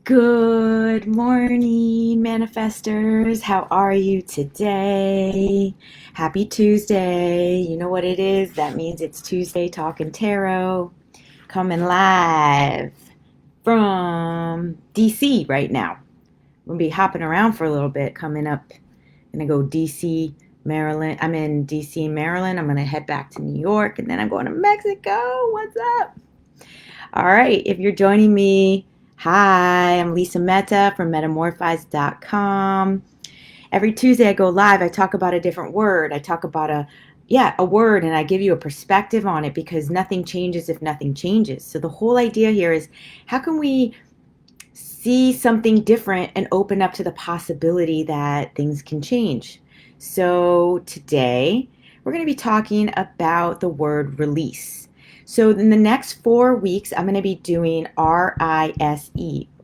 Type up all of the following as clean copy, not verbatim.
Good morning, manifestors. How are you today? Happy Tuesday. You know what it is? That means it's Tuesday Talking Tarot, coming live from DC right now. I'm going to be hopping around for a little bit coming up. I'm going to go DC, Maryland. I'm in DC, Maryland. I'm going to head back to New York, and then I'm going to Mexico. What's up? All right, if you're joining me, hi, I'm Lisa Mehta from Metamorfize.com. Every Tuesday I go live, I talk about a different word. I talk about a word, and I give you a perspective on it because nothing changes if nothing changes. So the whole idea here is, how can we see something different and open up to the possibility that things can change? So today we're going to be talking about the word release. So in the next 4 weeks, I'm going to be doing RISE,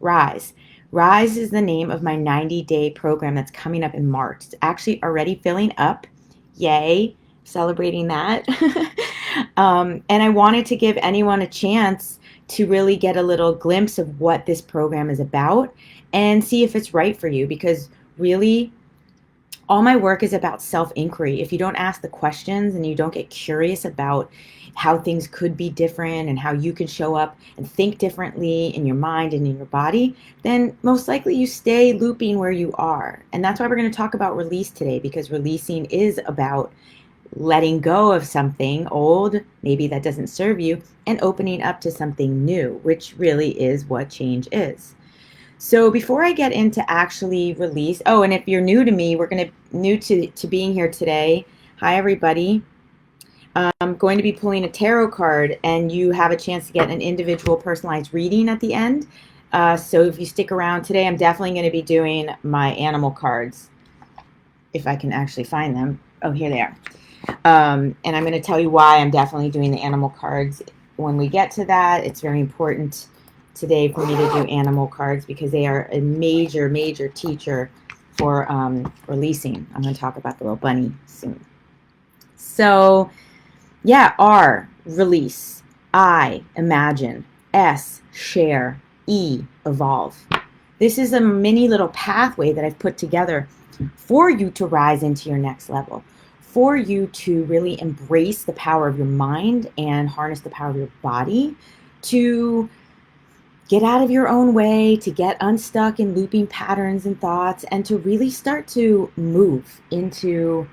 Rise. Rise is the name of my 90-day program that's coming up in March. It's actually already filling up. Yay, celebrating that. And I wanted to give anyone a chance to really get a little glimpse of what this program is about and see if it's right for you, because really all my work is about self-inquiry. If you don't ask the questions and you don't get curious about how things could be different and how you can show up and think differently in your mind and in your body, then most likely you stay looping where you are. And that's why we're going to talk about release today, because releasing is about letting go of something old, maybe that doesn't serve you, and opening up to something new, which really is what change is. So before I get into actually release, oh, and if you're new to me, new to being here today. Hi, everybody. I'm going to be pulling a tarot card, and you have a chance to get an individual personalized reading at the end. So if you stick around today, I'm definitely going to be doing my animal cards, if I can actually find them. Oh, here they are. And I'm going to tell you why I'm definitely doing the animal cards when we get to that. It's very important today for me to do animal cards because they are a major, major teacher for releasing. I'm going to talk about the little bunny soon. So, yeah, R, release. I, imagine. S, share. E, evolve. This is a mini little pathway that I've put together for you to rise into your next level, for you to really embrace the power of your mind and harness the power of your body, to get out of your own way, to get unstuck in looping patterns and thoughts, and to really start to move into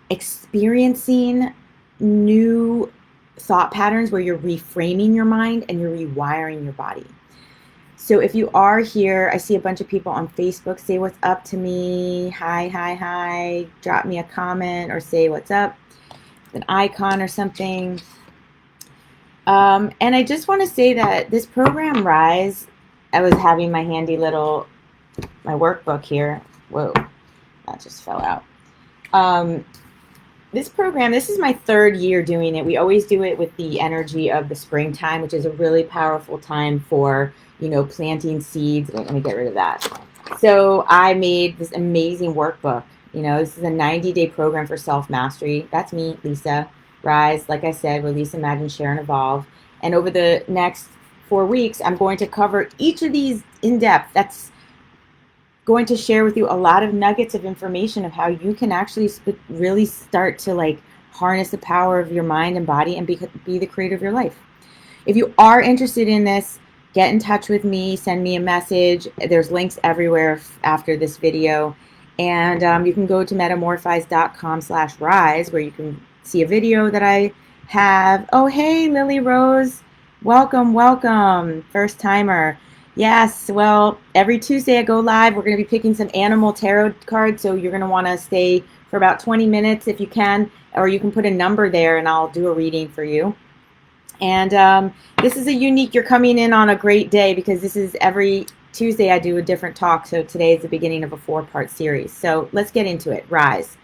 experiencing new thought patterns where you're reframing your mind and you're rewiring your body. So if you are here, I see a bunch of people on Facebook. Say what's up to me. Hi, hi, hi. Drop me a comment or say what's up, an icon or something. And I just want to say that this program, Rise, I was having my handy little, my workbook here. Whoa, that just fell out. This program, this is my 3rd year doing it. We always do it with the energy of the springtime, which is a really powerful time for, planting seeds. Let me get rid of that. So I made this amazing workbook. This is a 90-day program for self-mastery. That's me, Lisa. Rise, like I said, release, imagine, share, and evolve. And over the next 4 weeks, I'm going to cover each of these in depth. That's going to share with you a lot of nuggets of information of how you can actually really start to harness the power of your mind and body and be the creator of your life. If you are interested in this, get in touch with me, send me a message. There's links everywhere after this video. And you can go to metamorfize.com/rise, where you can see a video that I have. Oh, hey, Lily Rose. Welcome, welcome. First timer. Yes, well, every Tuesday I go live. We're going to be picking some animal tarot cards, so you're going to want to stay for about 20 minutes if you can, or you can put a number there and I'll do a reading for you. And this is you're coming in on a great day, because this is every Tuesday I do a different talk, so today is the beginning of a 4-part series. So let's get into it. Rise.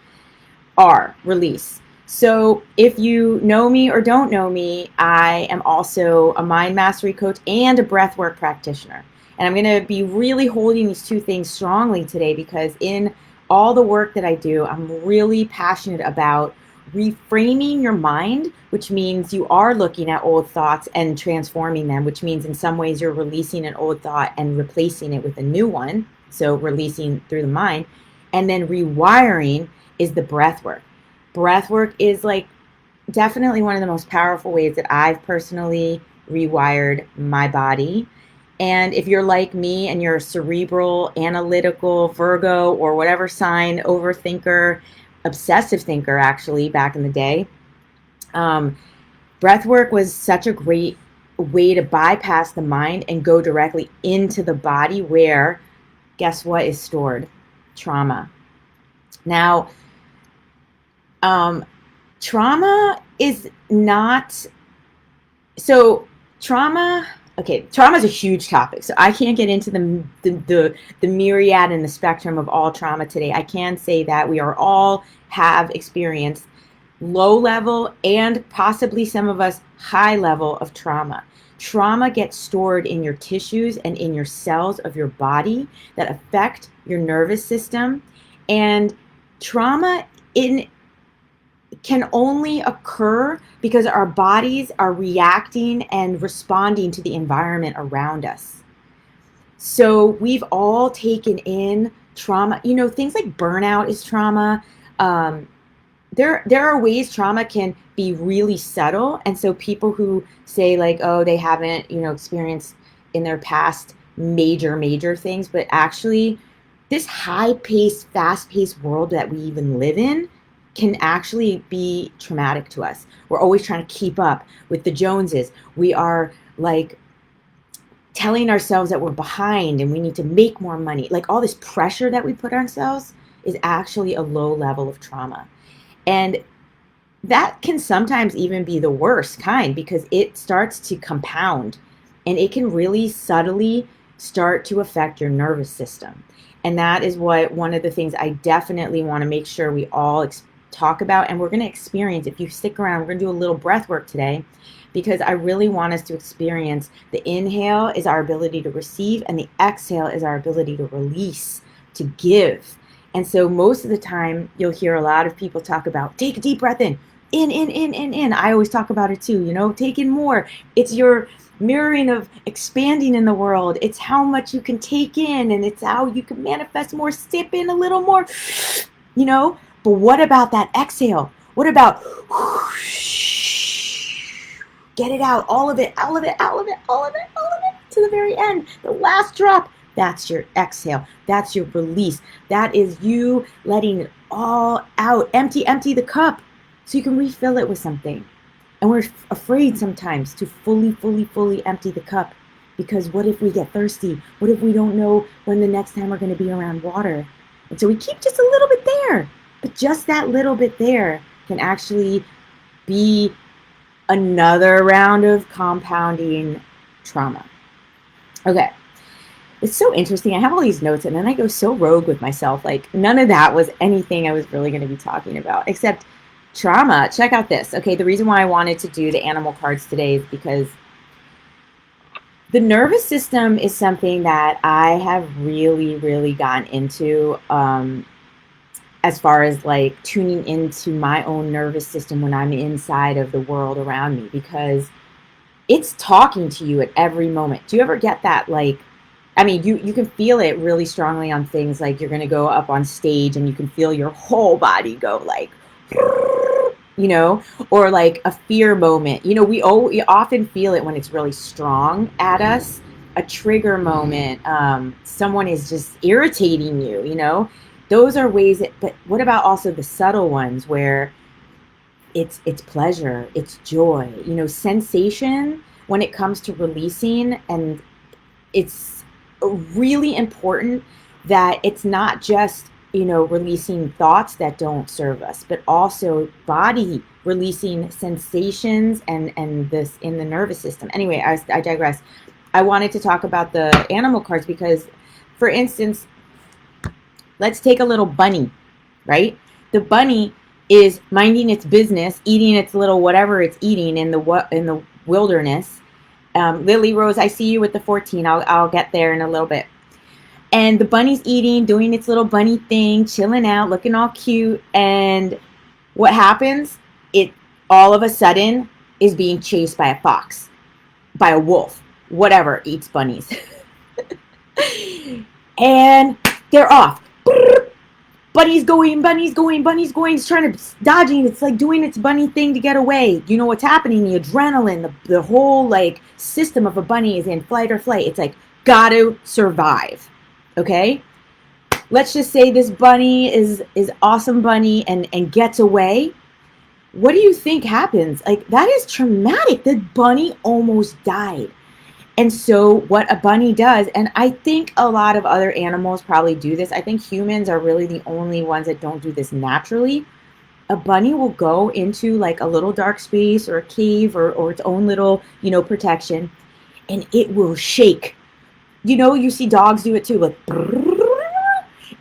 R, release. So if you know me or don't know me, I am also a mind mastery coach and a breathwork practitioner. And I'm going to be really holding these two things strongly today, because in all the work that I do, I'm really passionate about reframing your mind, which means you are looking at old thoughts and transforming them, which means in some ways you're releasing an old thought and replacing it with a new one. So releasing through the mind. And then rewiring is the breath work. Breath work is like definitely one of the most powerful ways that I've personally rewired my body. And if you're like me and you're a cerebral, analytical, Virgo, or whatever sign, overthinker, obsessive thinker, actually, back in the day, breath work was such a great way to bypass the mind and go directly into the body where, guess what is stored? Trauma. Now, trauma is not, so trauma is a huge topic, so I can't get into the myriad and the spectrum of all trauma today. I can say that we are all have experienced low level and possibly some of us high level of trauma. Trauma gets stored in your tissues and in your cells of your body that affect your nervous system, and trauma can only occur because our bodies are reacting and responding to the environment around us. So we've all taken in trauma. You know, things like burnout is trauma. There are ways trauma can be really subtle. And so people who say like, oh, they haven't, experienced in their past major things, but actually this high-paced, fast-paced world that we even live in can actually be traumatic to us. We're always trying to keep up with the Joneses. We are like telling ourselves that we're behind and we need to make more money. Like all this pressure that we put on ourselves is actually a low level of trauma. And that can sometimes even be the worst kind because it starts to compound and it can really subtly start to affect your nervous system. And that is one of the things I definitely want to make sure we all talk about, and we're going to experience. If you stick around, we're going to do a little breath work today because I really want us to experience the inhale is our ability to receive and the exhale is our ability to release, to give. And so most of the time you'll hear a lot of people talk about take a deep breath in. I always talk about it too, take in more. It's your mirroring of expanding in the world. It's how much you can take in and it's how you can manifest more, sip in a little more, But what about that exhale? What about get it out, all of it to the very end, the last drop. That's your exhale. That's your release. That is you letting it all out. Empty the cup so you can refill it with something. And we're afraid sometimes to fully empty the cup because what if we get thirsty? What if we don't know when the next time we're going to be around water? And so we keep just a little bit there. But just that little bit there can actually be another round of compounding trauma. Okay. It's so interesting. I have all these notes and then I go so rogue with myself. Like none of that was anything I was really going to be talking about except trauma. Check out this. Okay. The reason why I wanted to do the animal cards today is because the nervous system is something that I have really gotten into, as far as like tuning into my own nervous system when I'm inside of the world around me, because it's talking to you at every moment. Do you ever get that? Like, I mean, you can feel it really strongly on things like you're going to go up on stage and you can feel your whole body go like, or like a fear moment. We often feel it when it's really strong at us, a trigger moment. Someone is just irritating you, Those are ways but what about also the subtle ones where it's pleasure, it's joy, sensation when it comes to releasing. And it's really important that it's not just, releasing thoughts that don't serve us, but also body releasing sensations and this in the nervous system. Anyway, I digress. I wanted to talk about the animal cards because, for instance, let's take a little bunny, right? The bunny is minding its business, eating its little whatever it's eating in the wilderness. Lily Rose, I see you with the 14. I'll get there in a little bit. And the bunny's eating, doing its little bunny thing, chilling out, looking all cute. And What happens? It all of a sudden is being chased by a fox, by a wolf, whatever eats bunnies. And they're off. Bunny's going, bunny's going, bunny's going. It's trying to dodging. It's like doing its bunny thing to get away. You know what's happening? The adrenaline, the whole like system of a bunny is in flight or flight. It's like gotta survive. Okay? Let's just say this bunny is awesome bunny and gets away. What do you think happens? Like, that is traumatic. The bunny almost died. And so what a bunny does, and I think a lot of other animals probably do this. I think humans are really the only ones that don't do this naturally. A bunny will go into like a little dark space or a cave or its own little, protection, and it will shake. You see dogs do it too, like,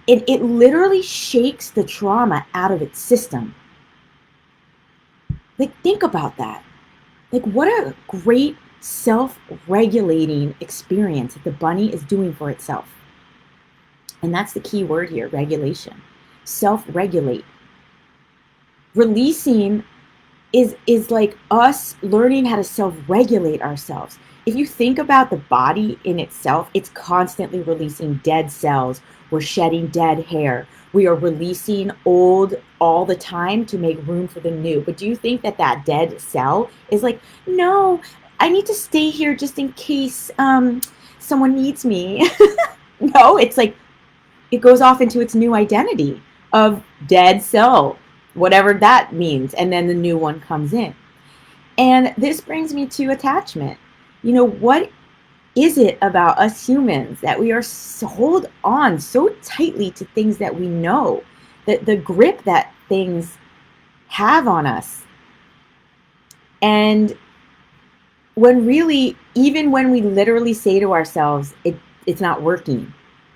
and it literally shakes the trauma out of its system. Like, think about that. Like, what a great self-regulating experience that the bunny is doing for itself. And that's the key word here, regulation. Self-regulate. Releasing is like us learning how to self-regulate ourselves. If you think about the body in itself, it's constantly releasing dead cells. We're shedding dead hair. We are releasing old all the time to make room for the new. But do you think that that dead cell is like, no, I need to stay here just in case someone needs me? No, it's like it goes off into its new identity of dead cell, whatever that means. And then the new one comes in. And this brings me to attachment. What is it about us humans that we are hold on so tightly to things that we know, that the grip that things have on us? And when really, even when we literally say to ourselves, it's not working.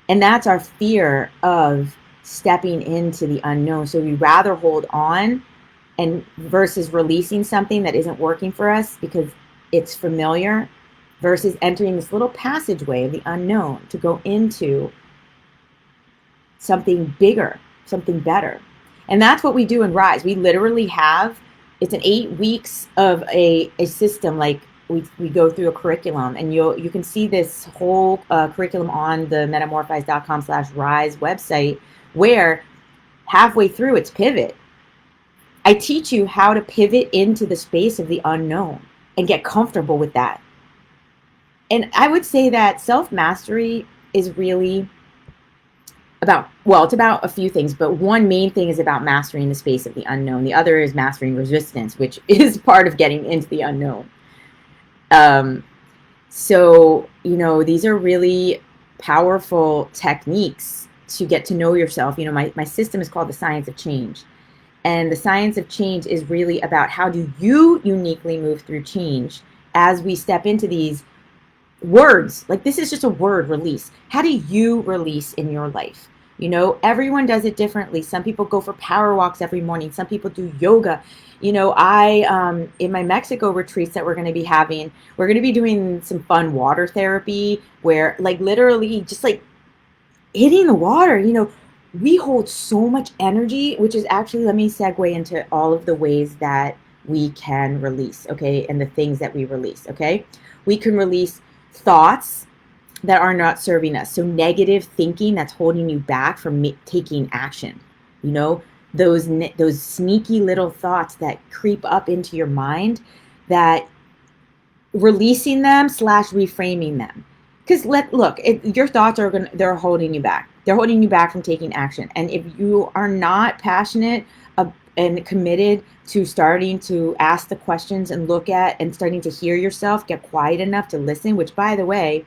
And that's our fear of stepping into the unknown. So we rather hold on and versus releasing something that isn't working for us because it's familiar, versus entering this little passageway of the unknown to go into something bigger, something better. And that's what we do in Rise. We literally have, it's an 8 weeks of a system. Like we go through a curriculum, and you can see this whole curriculum on the metamorfize.com/rise website, where halfway through it's pivot. I teach you how to pivot into the space of the unknown and get comfortable with that. And I would say that self-mastery is really about, well, it's about a few things, but one main thing is about mastering the space of the unknown. The other is mastering resistance, which is part of getting into the unknown. So, these are really powerful techniques to get to know yourself. My system is called the Science of Change. And the Science of Change is really about how do you uniquely move through change as we step into these words. Like, this is just a word, release. How do you release in your life? Everyone does it differently. Some people go for power walks every morning. Some people do yoga. I in my Mexico retreats that we're going to be having, we're going to be doing some fun water therapy where, like, literally just like hitting the water. We hold so much energy, which is actually, let me segue into all of the ways that we can release, okay, and the things that we release, okay? We can release thoughts that are not serving us. So negative thinking that's holding you back from taking action. Those sneaky little thoughts that creep up into your mind, that releasing them / reframing them. Because your thoughts they're holding you back. They're holding you back from taking action. And if you are not passionate and committed to starting to ask the questions and look at and starting to hear yourself, get quiet enough to listen, which, by the way,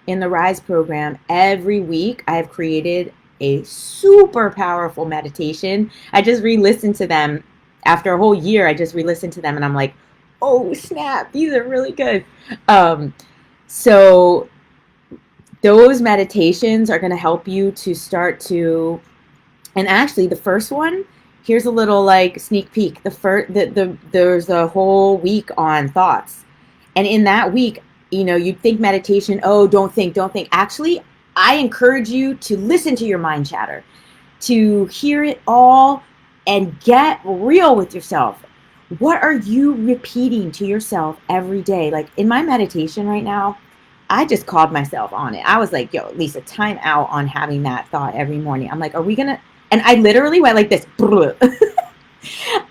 in the Rise program, every week I have created a super powerful meditation. I just re-listened to them after a whole year. I just re-listened to them and I'm like, oh snap, these are really good. So those meditations are going to help you to start to, and actually the first one, here's a little like sneak peek. There's a whole week on thoughts. And in that week, you'd think meditation, oh, don't think. Actually, I encourage you to listen to your mind chatter, to hear it all and get real with yourself. What are you repeating to yourself every day? Like in my meditation right now, I just called myself on it. I was like, yo, Lisa, time out on having that thought every morning. I'm like, are we gonna? And I literally went like this.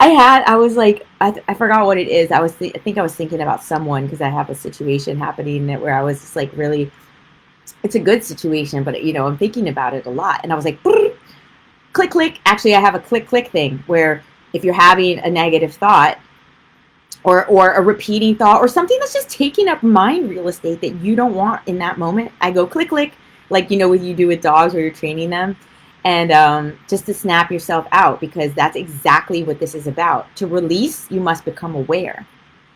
I was like, I forgot what it is. I think I was thinking about someone because I have a situation happening that where I was just like really, it's a good situation, but I'm thinking about it a lot. And I was like, click, click. Actually, I have a click, click thing where if you're having a negative thought or a repeating thought or something that's just taking up mind real estate that you don't want in that moment, I go click, click, like, what you do with dogs where you're training them. And just to snap yourself out, because that's exactly what this is about. To release, you must become aware.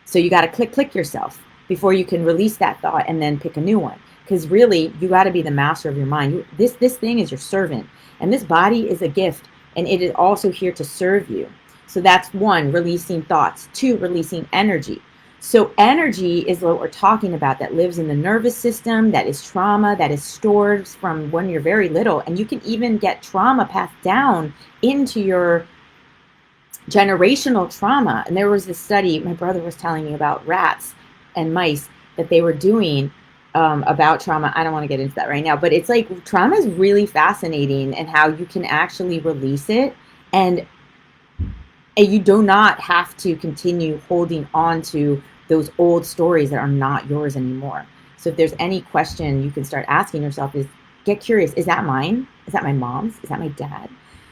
So you got to click, click yourself before you can release that thought and then pick a new one. Because really, you got to be the master of your mind. This thing is your servant. And this body is a gift. And it is also here to serve you. So that's one, releasing thoughts. Two, releasing energy. So energy is what we're talking about, that lives in the nervous system, that is trauma, that is stored from when you're very little. And you can even get trauma passed down into your generational trauma. And there was this study my brother was telling me about rats and mice that they were doing about trauma. I don't want to get into that right now, but it's like trauma is really fascinating and how you can actually release it. And you do not have to continue holding on to those old stories that are not yours anymore. So if there's any question you can start asking yourself is, get curious. Is that mine? Is that my mom's? Is that my dad?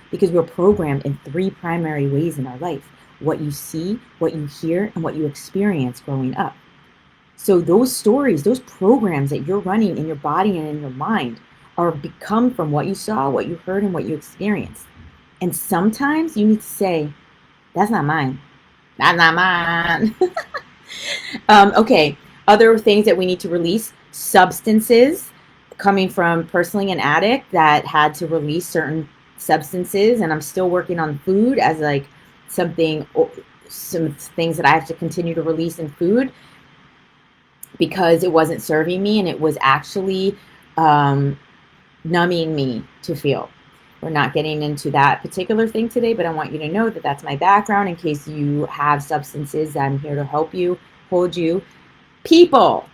Because we're programmed in three primary ways in our life: what you see, what you hear, and what you experience growing up. So those stories, those programs that you're running in your body and in your mind are become from what you saw, what you heard, and what you experienced. And sometimes you need to say, that's not mine. That's not mine. Okay, other things that we need to release: substances. Coming from personally an addict that had to release certain substances, and I'm still working on food as like some things that I have to continue to release in food because it wasn't serving me and it was actually numbing me to feel. We're not getting into that particular thing today, but I want you to know that that's my background in case you have substances. I'm here to help you, hold you. People,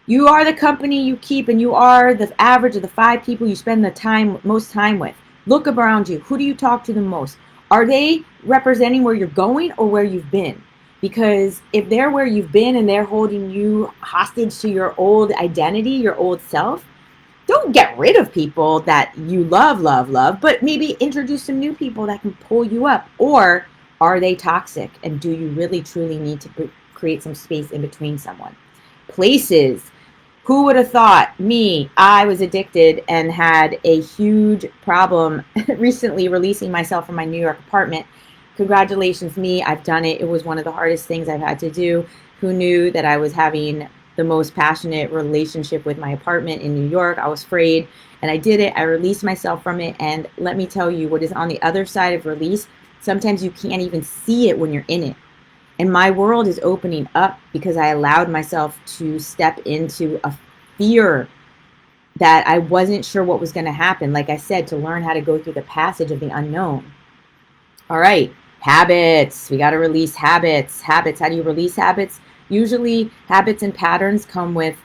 you are the company you keep, and you are the average of the 5 people you spend the most time with. Look around you. Who do you talk to the most? Are they representing where you're going or where you've been? Because if they're where you've been and they're holding you hostage to your old identity, your old self, don't get rid of people that you love, but maybe introduce some new people that can pull you up. Or are they toxic? And do you really, truly need to create some space in between someone? Places. Who would have thought me? I was addicted and had a huge problem recently releasing myself from my New York apartment. Congratulations, me. I've done it. It was one of the hardest things I've had to do. Who knew that I was having the most passionate relationship with my apartment in New York? I was afraid, and I did it. I released myself from it, and let me tell you what is on the other side of release. Sometimes you can't even see it when you're in it. And my world is opening up because I allowed myself to step into a fear that I wasn't sure what was going to happen. Like I said, to learn how to go through the passage of the unknown. All right, habits. We got to release habits. Habits. How do you release habits? Usually habits and patterns come with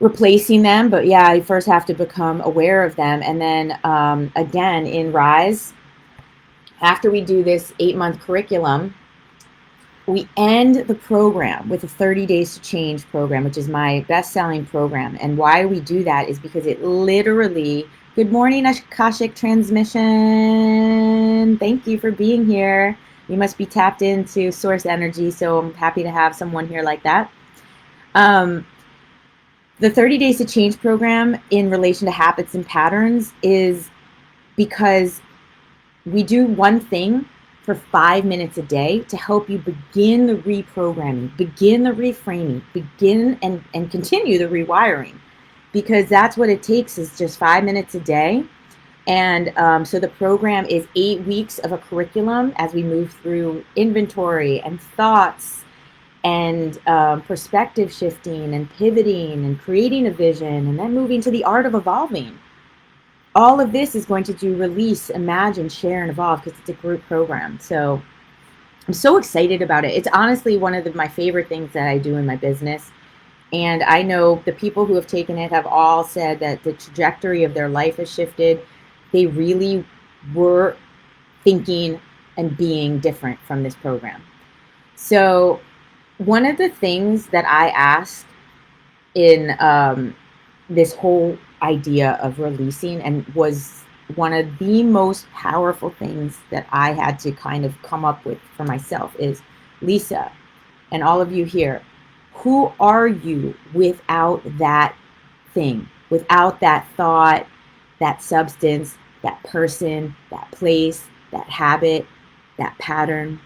replacing them. But yeah, you first have to become aware of them. And then again, in Rise, after we do this 8-month curriculum, we end the program with a 30 Days to Change program, which is my best-selling program. And why we do that is because it literally, good morning, Akashic Transmission. Thank you for being here. You must be tapped into source energy, so I'm happy to have someone here like that. The 30 Days to Change program in relation to habits and patterns is because we do one thing for 5 minutes a day to help you begin the reprogramming, begin the reframing, begin and continue the rewiring, because that's what it takes, is just 5 minutes a day. And so the program is 8 weeks of a curriculum as we move through inventory and thoughts and perspective shifting and pivoting and creating a vision and then moving to the art of evolving. all of this is going to do release, imagine, share, and evolve, because it's a group program. So I'm so excited about it. It's honestly one of my favorite things that I do in my business. And I know the people who have taken it have all said that the trajectory of their life has shifted. They really were thinking and being different from this program. So one of the things that I asked in this whole idea of releasing, and was one of the most powerful things that I had to kind of come up with for myself, is, Lisa, and all of you here, who are you without that thing, without that thought, that substance, that person, that place, that habit, that pattern?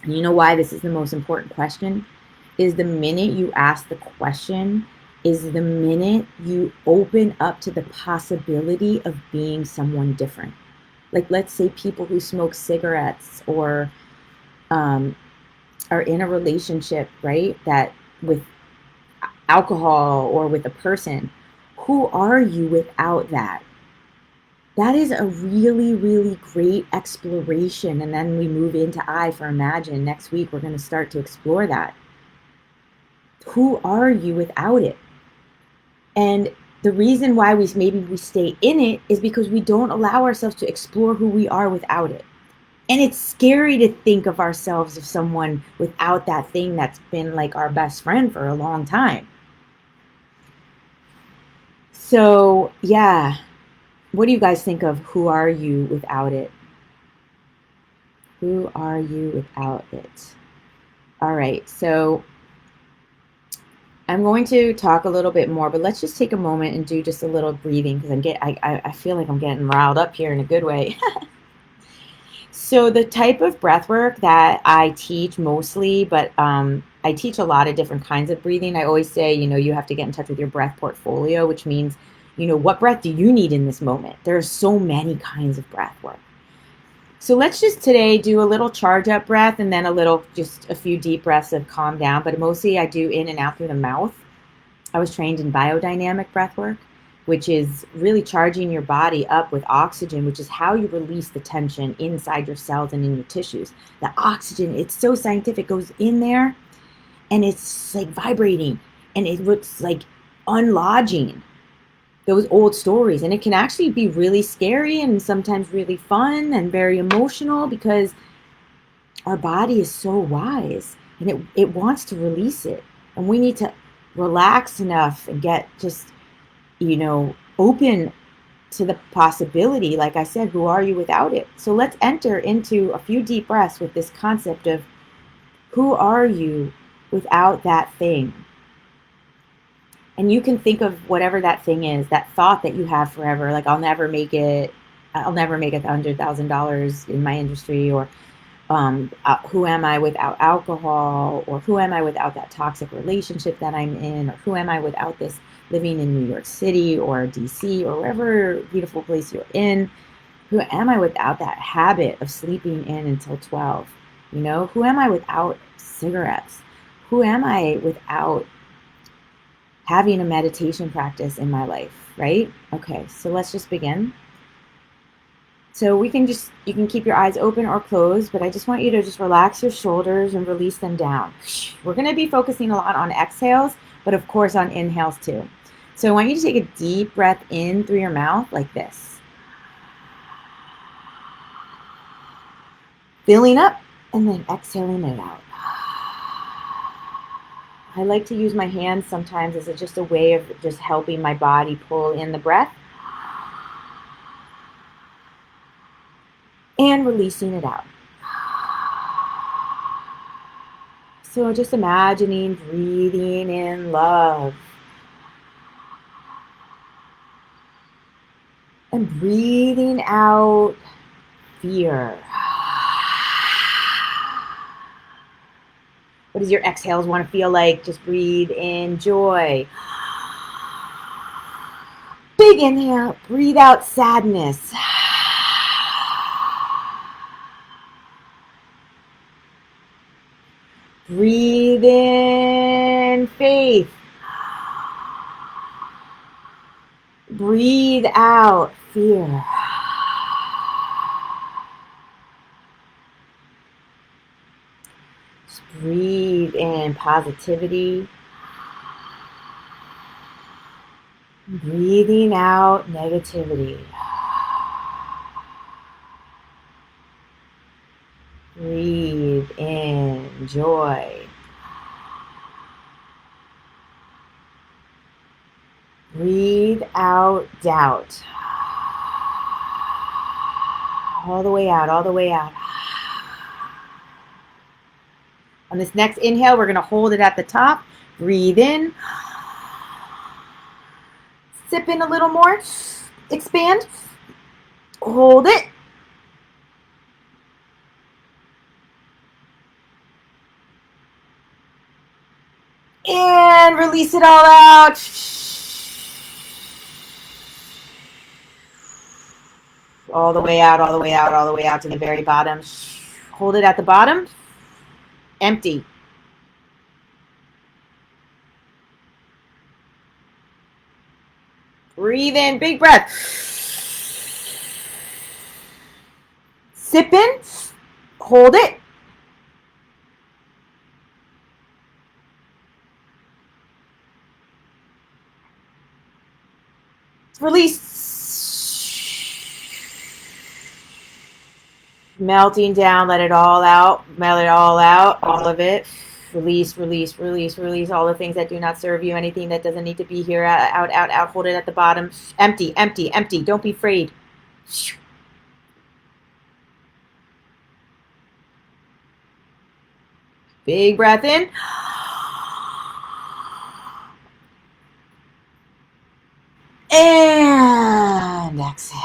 And you know why this is the most important question? Is the minute you ask the question, is the minute you open up to the possibility of being someone different. Like, let's say people who smoke cigarettes, or are in a relationship, right, that with alcohol or with a person. Who are you without that? That is a really, really great exploration. And then we move into I for imagine. Next week, we're going to start to explore that. Who are you without it? And the reason why we stay in it is because we don't allow ourselves to explore who we are without it. And it's scary to think of ourselves as someone without that thing that's been like our best friend for a long time. So, yeah, what do you guys think of who are you without it? Who are you without it? All right, so I'm going to talk a little bit more, but let's just take a moment and do just a little breathing, because I feel like I'm getting riled up here in a good way. So the type of breath work that I teach mostly, but I teach a lot of different kinds of breathing. I always say, you have to get in touch with your breath portfolio, which means, what breath do you need in this moment? There are so many kinds of breath work. So let's just today do a little charge up breath, and then just a few deep breaths of calm down. But mostly I do in and out through the mouth. I was trained in biodynamic breath work, which is really charging your body up with oxygen, which is how you release the tension inside your cells and in your tissues. The oxygen, it's so scientific, goes in there and it's like vibrating, and it looks like unlodging those old stories. And it can actually be really scary and sometimes really fun and very emotional, because our body is so wise, and it wants to release it. And we need to relax enough and get just, open to the possibility. Like I said, who are you without it? So let's enter into a few deep breaths with this concept of who are you without that thing? And you can think of whatever that thing is, that thought that you have forever, like I'll never make it $100,000 in my industry, or who am I without alcohol, or who am I without that toxic relationship that I'm in, or who am I without this living in New York City or DC or wherever beautiful place you're in. Who am I without that habit of sleeping in until 12? Who am I without cigarettes? Who am I without having a meditation practice in my life, right? Okay, so let's just begin. So you can keep your eyes open or closed, but I just want you to just relax your shoulders and release them down. We're going to be focusing a lot on exhales, but of course on inhales too. So I want you to take a deep breath in through your mouth like this, filling up and then exhaling it out. I like to use my hands sometimes as just a way of just helping my body pull in the breath and releasing it out. So just imagining breathing in love and breathing out fear. What does your exhales want to feel like? Just breathe in joy. Big inhale, breathe out sadness. Breathe in faith. Breathe out fear. Just breathe in positivity. Breathing out negativity. Breathe in joy. Breathe out doubt. All the way out, all the way out. On this next inhale, we're going to hold it at the top. Breathe in. Sip in a little more. Expand. Hold it. And release it all out. All the way out, all the way out, all the way out to the very bottom. Hold it at the bottom. Empty. Breathe in, big breath. Sip in. Hold it. Release. Melting down, let it all out. Melt it all out, all of it. Release, release, release, release all the things that do not serve you, anything that doesn't need to be here. Out, out, out. Hold it at the bottom. Empty, empty, empty. Don't be afraid. Big breath in. And exhale.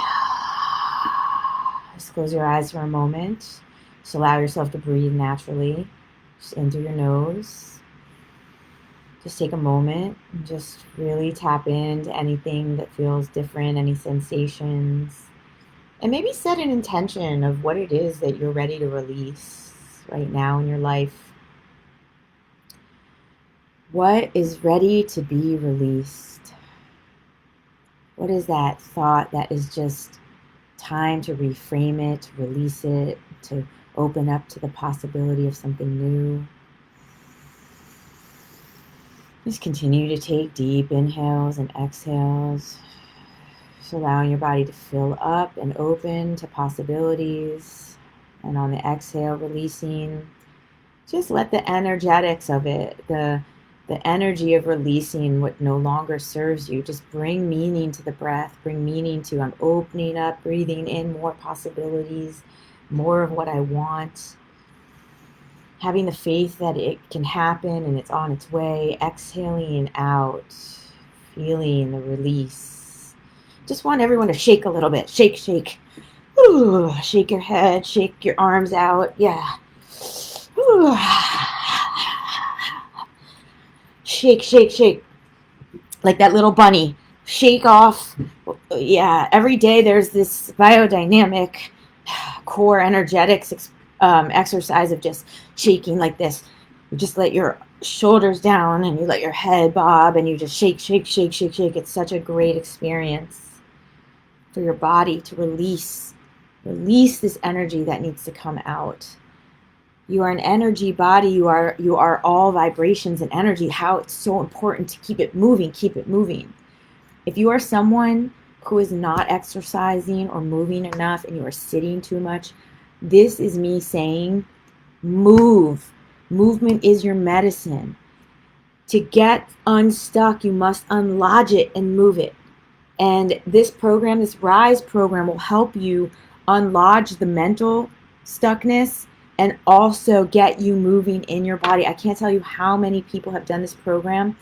Just close your eyes for a moment. Just allow yourself to breathe naturally. Just in through your nose. Just take a moment and just really tap into anything that feels different, any sensations. And maybe set an intention of what it is that you're ready to release right now in your life. What is ready to be released? What is that thought that is just time to reframe it, to release it, to open up to the possibility of something new? Just continue to take deep inhales and exhales, just allowing your body to fill up and open to possibilities. And on the exhale, releasing. Just let the energetics of it, the energy of releasing what no longer serves you, just bring meaning to the breath, bring meaning to I'm opening up, breathing in more possibilities, more of what I want. Having the faith that it can happen and it's on its way, exhaling out, feeling the release. Just want everyone to shake a little bit. Shake, shake. Ooh, shake your head, shake your arms out. Yeah. Ooh. Shake, shake, shake. Like that little bunny. Shake off. Yeah, every day there's this biodynamic core energetics exercise of just shaking like this. You just let your shoulders down and you let your head bob and you just shake, shake, shake, shake, shake. It's such a great experience for your body to release this energy that needs to come out. You are an energy body. You are all vibrations and energy. How it's so important to keep it moving, keep it moving. If you are someone who is not exercising or moving enough and you are sitting too much, this is me saying, move. Movement is your medicine. To get unstuck, you must unlodge it and move it. And this program, this RISE program, will help you unlodge the mental stuckness and also get you moving in your body. I can't tell you how many people have done this program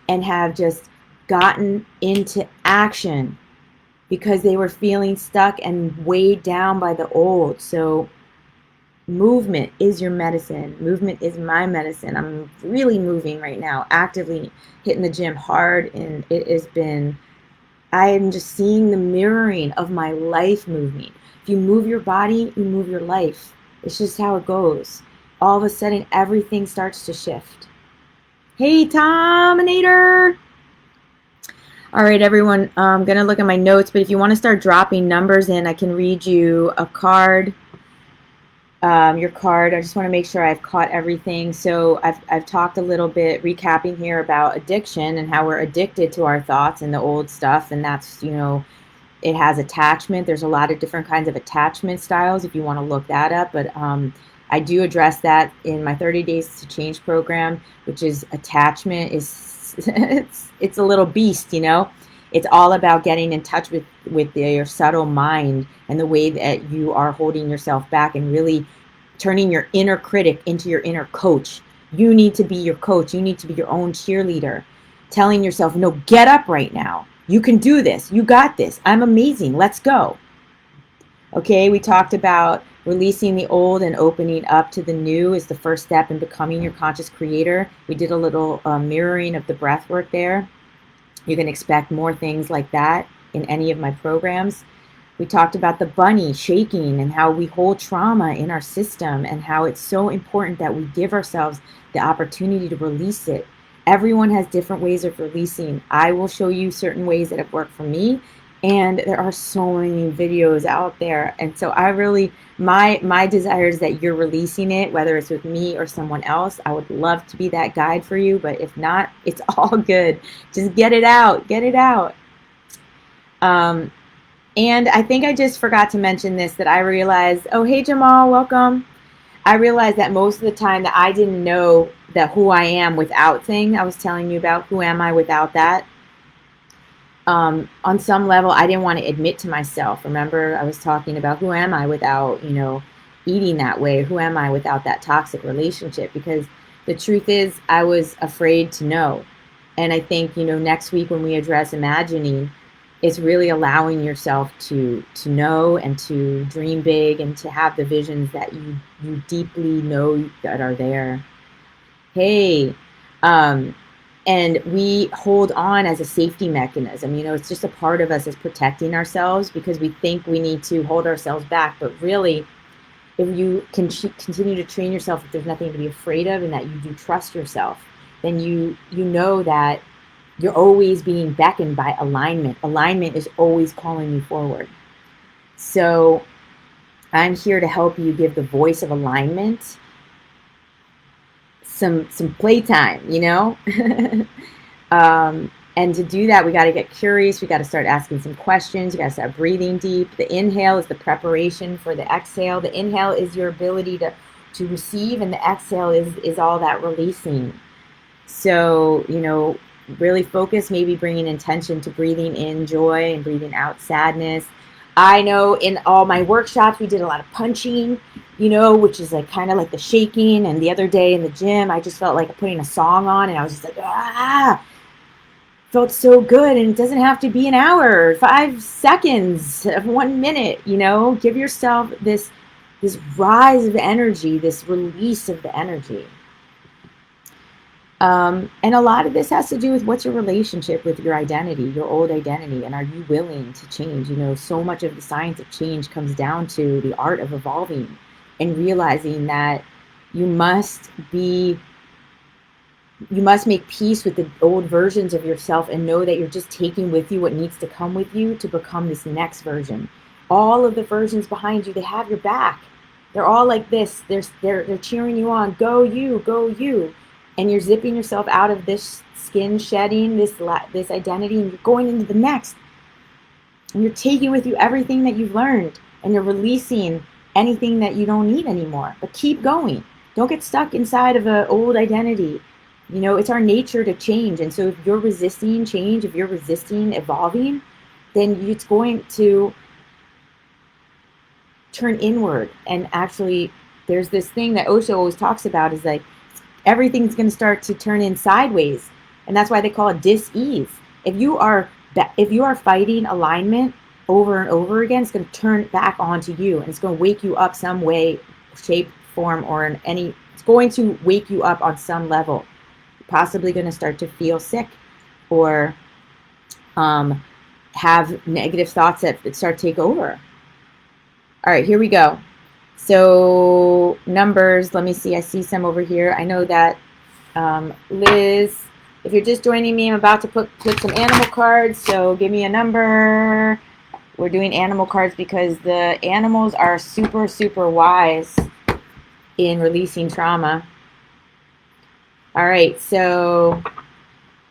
and have just gotten into action because they were feeling stuck and weighed down by the old. So movement is your medicine. Movement is my medicine. I'm really moving right now, actively hitting the gym hard, and it has been, I am just seeing the mirroring of my life moving. If you move your body, you move your life. It's just how it goes. All of a sudden, everything starts to shift. Hey, Tominator! All right, everyone, I'm going to look at my notes, but if you want to start dropping numbers in, I can read you a card, your card. I just want to make sure I've caught everything. So I've talked a little bit, recapping here about addiction and how we're addicted to our thoughts and the old stuff. And that's, it has attachment. There's a lot of different kinds of attachment styles if you want to look that up. But I do address that in my 30 Days to Change program, which is attachment is it's a little beast, It's all about getting in touch with your subtle mind and the way that you are holding yourself back and really turning your inner critic into your inner coach. You need to be your coach. You need to be your own cheerleader, telling yourself, no, get up right now. You can do this. You got this. I'm amazing. Let's go. Okay, we talked about releasing the old and opening up to the new is the first step in becoming your conscious creator. We did a little mirroring of the breath work there. You can expect more things like that in any of my programs. We talked about the bunny shaking and how we hold trauma in our system and how it's so important that we give ourselves the opportunity to release it. Everyone has different ways of releasing. I will show you certain ways that have worked for me, and there are so many videos out there. And so I really, my desire is that you're releasing it, whether it's with me or someone else. I would love to be that guide for you, but if not, it's all good. Just get it out, get it out. And I think I just forgot to mention this, that I realized, oh, hey, Jamal, welcome. I realized that most of the time that I didn't know that who I am without thing, I was telling you about who am I without that. On some level, I didn't want to admit to myself. Remember, I was talking about who am I without, eating that way? Who am I without that toxic relationship? Because the truth is, I was afraid to know. And I think, next week when we address imagining, it's really allowing yourself to know and to dream big and to have the visions that you deeply know that are there. Hey, and we hold on as a safety mechanism. It's just a part of us as protecting ourselves because we think we need to hold ourselves back. But really, if you can continue to train yourself, if there's nothing to be afraid of and that you do trust yourself, then you know that you're always being beckoned by alignment. Alignment is always calling you forward. So I'm here to help you give the voice of alignment some playtime, and to do that, we got to get curious. We got to start asking some questions. You got to start breathing deep. The inhale is the preparation for the exhale. The inhale is your ability to receive, and the exhale is all that releasing. So, really focus, maybe bringing intention to breathing in joy and breathing out sadness. I know in all my workshops, we did a lot of punching, which is like kind of like the shaking. And the other day in the gym, I just felt like putting a song on and I was just like, felt so good. And it doesn't have to be an hour, 5 seconds, 1 minute, give yourself this rise of energy, this release of the energy. And a lot of this has to do with what's your relationship with your identity, your old identity, and are you willing to change? So much of the science of change comes down to the art of evolving and realizing that you must make peace with the old versions of yourself and know that you're just taking with you what needs to come with you to become this next version. All of the versions behind you, they have your back. They're all like this. They're cheering you on. Go you, go you. And you're zipping yourself out of this skin shedding, this identity, and you're going into the next. And you're taking with you everything that you've learned, and you're releasing anything that you don't need anymore. But keep going. Don't get stuck inside of an old identity. It's our nature to change. And so if you're resisting change, if you're resisting evolving, then it's going to turn inward. And actually, there's this thing that Osho always talks about is like, everything's going to start to turn in sideways. And that's why they call it dis-ease. If you are fighting alignment over and over again, it's going to turn back onto you. And it's going to wake you up some way, shape, form, or it's going to wake you up on some level. You're possibly going to start to feel sick or have negative thoughts that start to take over. All right, here we go. So numbers, let me see. I see some over here. I know that Liz If you're just joining me, I'm about to put some animal cards, so give me a number. We're doing animal cards because the animals are super, super wise in releasing trauma. All right, so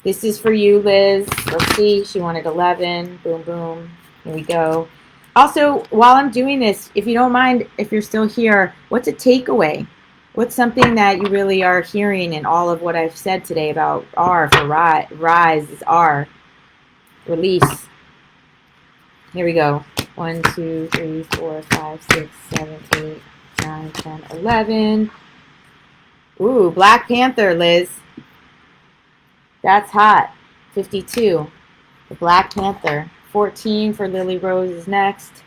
this is for you, Liz. Let's see. She wanted 11. Boom, boom. Here we go. Also, while I'm doing this, if you don't mind, if you're still here, what's a takeaway? What's something that you really are hearing in all of what I've said today about R for rise is R. Release. Here we go. 1, 2, 3, 4, 5, 6, 7, 8, 9, 10, 11. Ooh, Black Panther, Liz. That's hot. 52. The Black Panther. 14 for Lily Rose is next.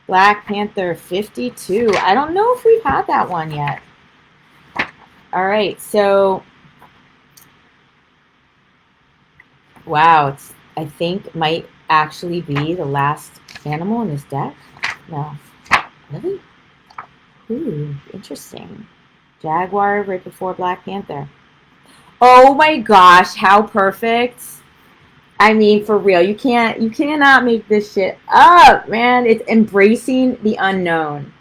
Black Panther 52. I don't know if we've had that one yet. All right, so wow, it's I think might actually be the last animal in this deck. No, really? Ooh, interesting. Jaguar right before Black Panther. Oh my gosh, how perfect! I mean, for real, you cannot make this shit up, man. It's embracing the unknown.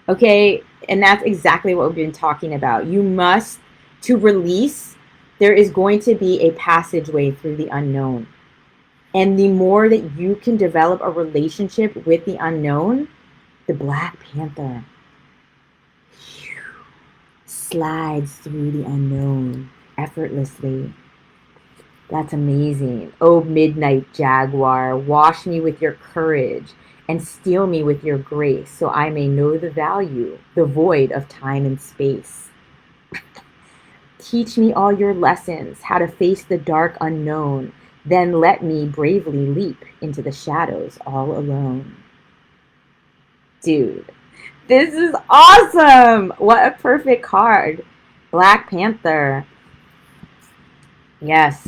Okay, and that's exactly what we've been talking about. You must, to release, there is going to be a passageway through the unknown. And the more that you can develop a relationship with the unknown, the Black Panther slides through the unknown effortlessly. That's amazing. Oh, midnight jaguar, wash me with your courage and steal me with your grace, so I may know the value, the void of time and space. Teach me all your lessons, how to face the dark unknown, then let me bravely leap into the shadows all alone. Dude, this is awesome! What a perfect card. Black Panther. Yes.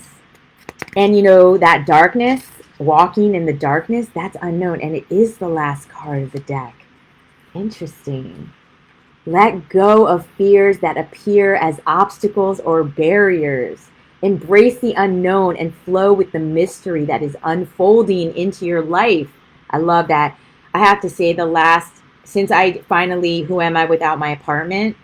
And you know, that darkness, walking in the darkness, that's unknown. And it is the last card of the deck. Interesting. Let go of fears that appear as obstacles or barriers. Embrace the unknown and flow with the mystery that is unfolding into your life. I love that. I have to say since I finally, who am I without my apartment?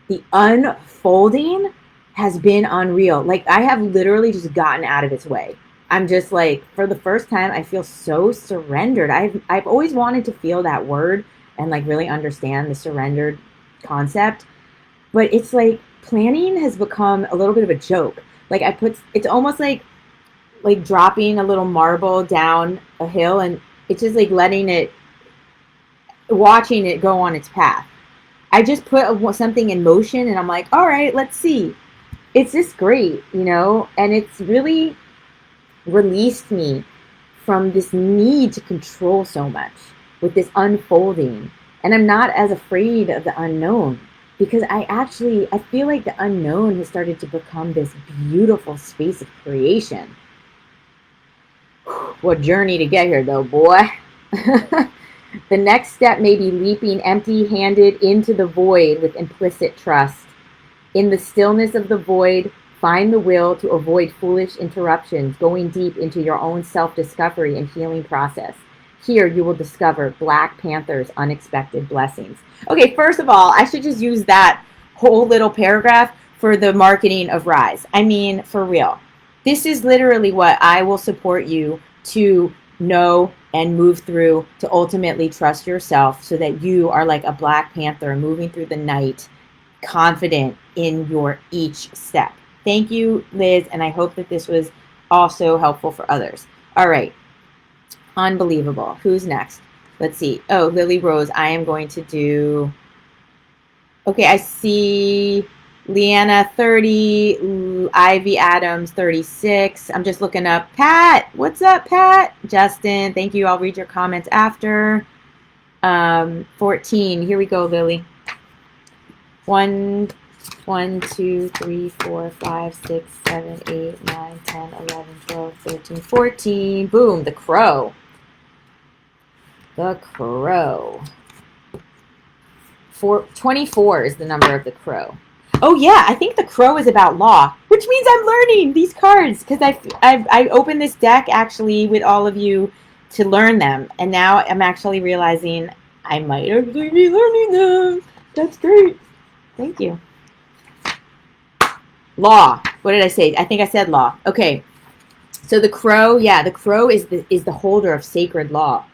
The unfolding has been unreal. Like, I have literally just gotten out of its way. I'm just like, for the first time, I feel so surrendered. I've always wanted to feel that word and like really understand the surrendered concept. But it's like planning has become a little bit of a joke. Like it's almost like dropping a little marble down a hill and it's just like watching it go on its path. I just put something in motion and I'm like, all right, let's see. It's just great, you know, and it's really released me from this need to control so much with this unfolding. And I'm not as afraid of the unknown because I feel like the unknown has started to become this beautiful space of creation. What journey to get here though, boy. The next step may be leaping empty-handed into the void with implicit trust. In the stillness of the void, find the will to avoid foolish interruptions, going deep into your own self-discovery and healing process. Here you will discover Black Panther's unexpected blessings. Okay, first of all, I should just use that whole little paragraph for the marketing of Rise. I mean, for real. This is literally what I will support you to know and move through, to ultimately trust yourself so that you are like a Black Panther moving through the night, confident in your each step. Thank you, Liz, and I hope that this was also helpful for others. All right. Unbelievable. Who's next? Let's see. Oh, Lily Rose. I am going to do... Okay, I see Leanna 30, Ivy Adams 36. I'm just looking up. Pat, what's up, Pat? Justin, thank you. I'll read your comments after. 14. Here we go, Lily. 1, 2, 3, 4, 5, 6, 7, 8, 9, 10, 11, 12, 13, 14. Boom, the crow. The crow. 24 is the number of the crow. Oh yeah, I think the crow is about law, which which means I'm learning these cards because I opened this deck actually with all of you to learn them, and now I'm actually realizing I might actually be learning them. That's great. Thank you. Law. What did I say? I think I said law. Okay. So the crow, yeah, the crow is the holder of sacred law.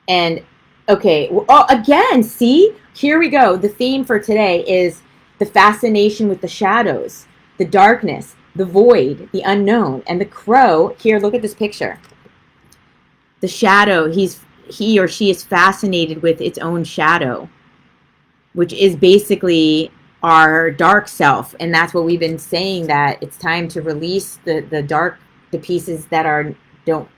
And okay, oh, again, see? Here we go. The theme for today is the fascination with the shadows, the darkness, the void, the unknown. And the crow, here, look at this picture. The shadow, he or she is fascinated with its own shadow, which is basically our dark self. And that's what we've been saying, that it's time to release the pieces that don't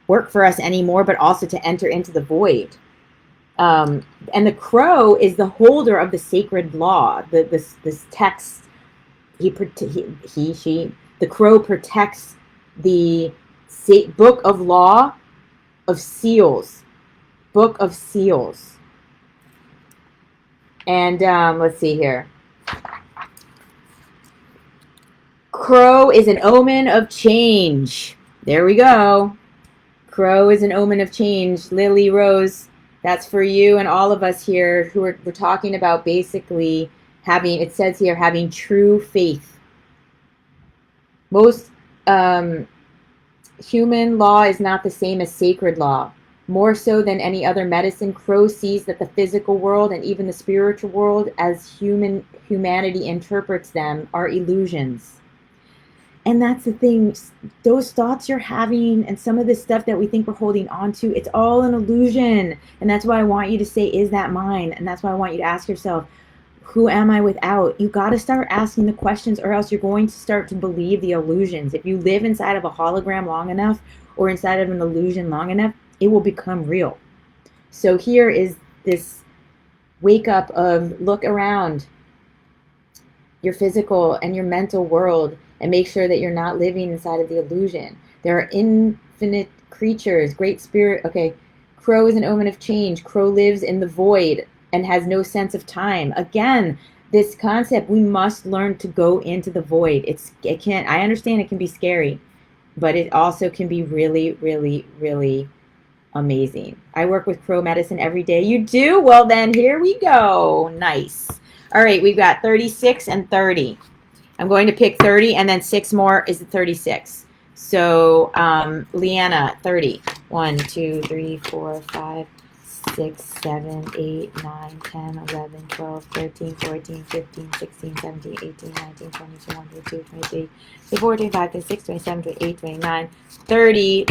work for us anymore, but also to enter into the void. And the crow is the holder of the sacred law. This text, the crow protects the book of law of seals, book of seals. And let's see here. Crow is an omen of change. There we go. Crow is an omen of change. Lily Rose, that's for you and all of us here who we're talking about basically having, it says here, having true faith. Most human law is not the same as sacred law. More so than any other medicine, Crow sees that the physical world and even the spiritual world, as humanity interprets them, are illusions. And that's the thing, those thoughts you're having and some of the stuff that we think we're holding on to, it's all an illusion. And that's why I want you to say, is that mine? And that's why I want you to ask yourself, who am I without? You got to start asking the questions, or else you're going to start to believe the illusions. If you live inside of a hologram long enough, or inside of an illusion long enough, it will become real. So here is this wake up of look around your physical and your mental world and make sure that you're not living inside of the illusion. There are infinite creatures, great spirit. Okay, Crow is an omen of change. Crow lives in the void and has no sense of time. Again, this concept, we must learn to go into the void. I understand it can be scary, but it also can be really, really, really amazing. I work with crow medicine every day. You do? Well, then here we go. Nice. All right, we've got 36 and 30. I'm going to pick 30, and then 6 more is 36. So, Leanna, 30. 1, 2, 3, 4, 5, 6, 7, 8, 9, 10, 11, 12, 13, 14, 15, 16, 17, 18, 19, 20, 21, 22, 23, 24, 25, 26, 27, 28, 29, 30.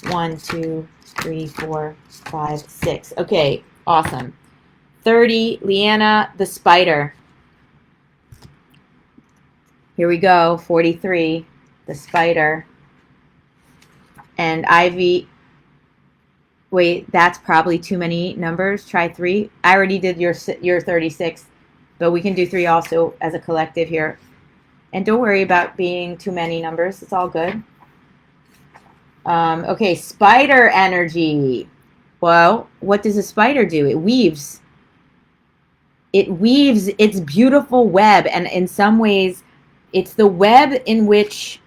1, 2, 3, 4, 5, 6. Okay, awesome. 30, Leanna, the spider. Here we go, 43, the spider. And Ivy, wait, that's probably too many numbers. Try 3. I already did your 36, but we can do 3 also as a collective here. And don't worry about being too many numbers. It's all good. Okay, spider energy. Well, what does a spider do? It weaves. It weaves its beautiful web, and in some ways, it's the web in which,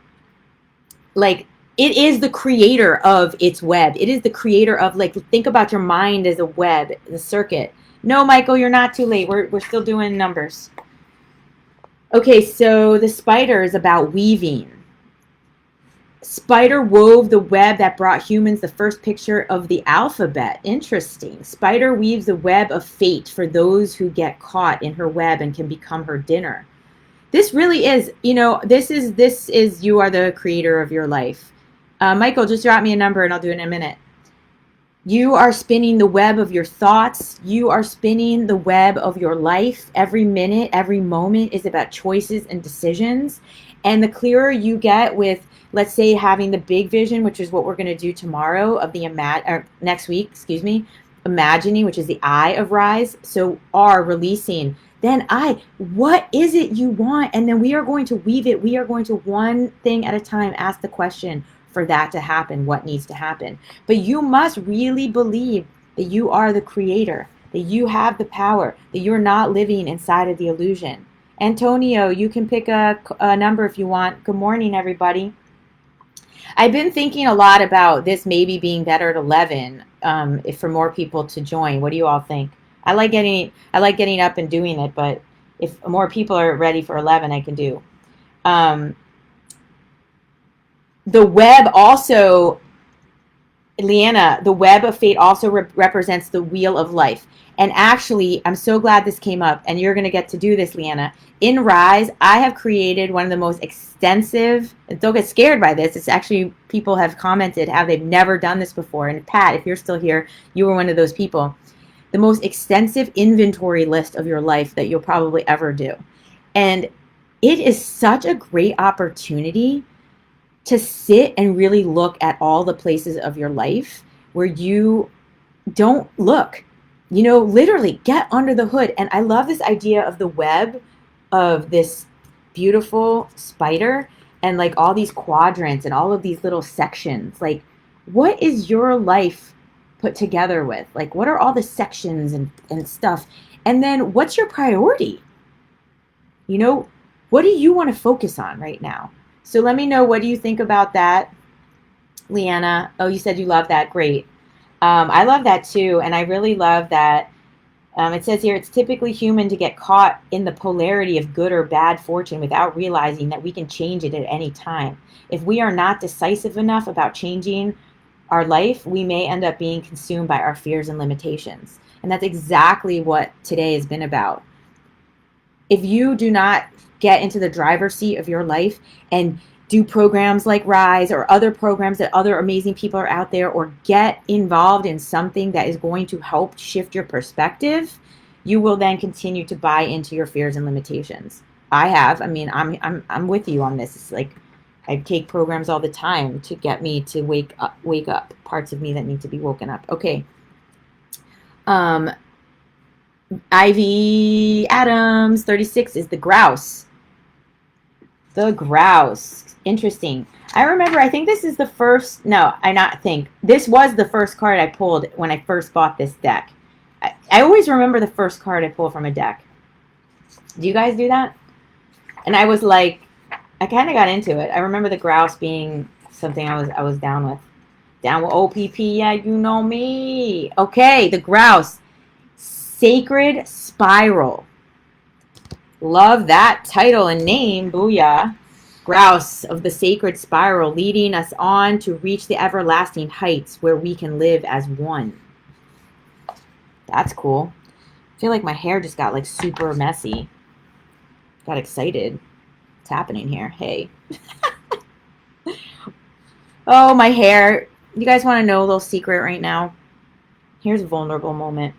like, it is the creator of its web. It is the creator of, like, think about your mind as a web, the circuit. No, Michael, you're not too late. We're still doing numbers. Okay, so the spider is about weaving. Spider wove the web that brought humans the first picture of the alphabet. Interesting. Spider weaves the web of fate for those who get caught in her web and can become her dinner. This really is, this is you are the creator of your life. Michael, just drop me a number and I'll do it in a minute. You are spinning the web of your thoughts. You are spinning the web of your life. Every minute, every moment is about choices and decisions. And the clearer you get with, let's say, having the big vision, which is what we're going to do tomorrow, of the next week, imagining, which is the I of rise. So R, releasing. Then I, what is it you want? And then we are going to weave it. We are going to, one thing at a time, ask the question for that to happen, what needs to happen. But you must really believe that you are the creator, that you have the power, that you're not living inside of the illusion. Antonio, you can pick a number if you want. Good morning, everybody. I've been thinking a lot about this maybe being better at 11, if for more people to join. What do you all think? I like getting up and doing it, but if more people are ready for 11, I can do. Um, the web also, Leanna, the web of fate also represents the wheel of life. And actually, I'm so glad this came up, and you're going to get to do this, Leanna. In Rise, I have created one of the most extensive, don't get scared by this, it's actually, people have commented how they've never done this before. And Pat, if you're still here, you were one of those people. The most extensive inventory list of your life that you'll probably ever do. And it is such a great opportunity to sit and really look at all the places of your life where you don't look. Literally get under the hood. And I love this idea of the web of this beautiful spider and like all these quadrants and all of these little sections. Like, what is your life put together with? Like, what are all the sections and stuff? And then what's your priority? What do you want to focus on right now? So let me know, what do you think about that, Leanna? Oh, you said you love that. Great. I love that too. And I really love that. It says here, it's typically human to get caught in the polarity of good or bad fortune without realizing that we can change it at any time. If we are not decisive enough about changing our life, we may end up being consumed by our fears and limitations. And that's exactly what today has been about. If you do not get into the driver's seat of your life and do programs like Rise or other programs that other amazing people are out there, or get involved in something that is going to help shift your perspective, you will then continue to buy into your fears and limitations. I'm with you on this. It's like I take programs all the time to get me to wake up parts of me that need to be woken up. Okay. Ivy Adams 36 is the grouse. The grouse. Interesting. I think this is the first, no, this was the first card I pulled when I first bought this deck. I always remember the first card I pulled from a deck. Do you guys do that? And I was like, I kind of got into it. I remember the grouse being something I was down with. Down with OPP, yeah, you know me. Okay, the grouse. Sacred Spiral. Love that title and name. Booyah. Grouse of the Sacred Spiral, leading us on to reach the everlasting heights where we can live as one. That's cool. I feel like my hair just got like super messy. Got excited. What's happening here? Hey. Oh, my hair. You guys want to know a little secret right now? Here's a vulnerable moment.